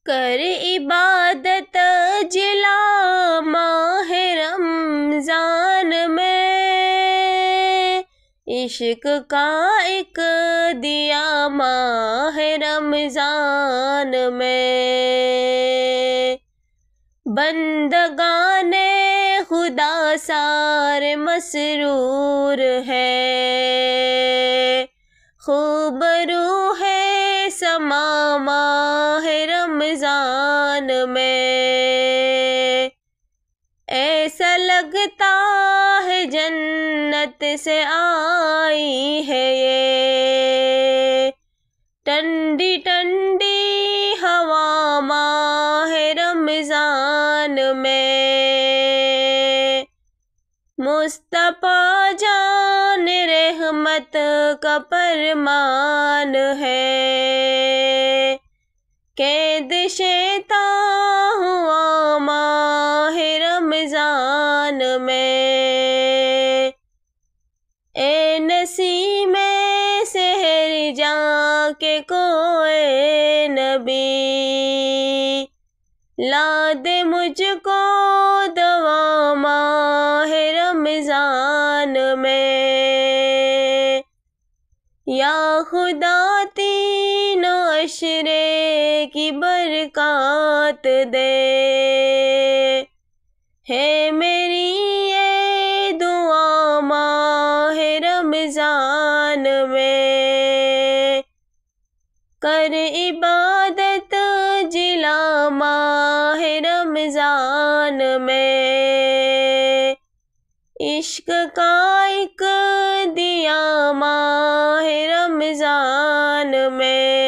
कर इबादत जिला माह रमजान में, इश्क का एक दिया माह रमजान में। बंदगाने खुदा सारे मसरूर है, खूब रूह है समा माह रमजान में। ऐसा लगता है जन्नत से आई है ये, ठंडी ठंडी हवा माह रमजान में। मुस्तफा जान रहमत का फरमान है, कैद शैतान हुआ माह रमजान में। ए नसीमे सहर जाके कोए नबी, ला दे मुझको दवा माह रमजान में। या खुदा तीनों अशरे की बरकत दे, है मेरी ये दुआ माह रमजान में। कर इबादत जिला माह रमजान में, इश्क का एक दिया माह रमजान में।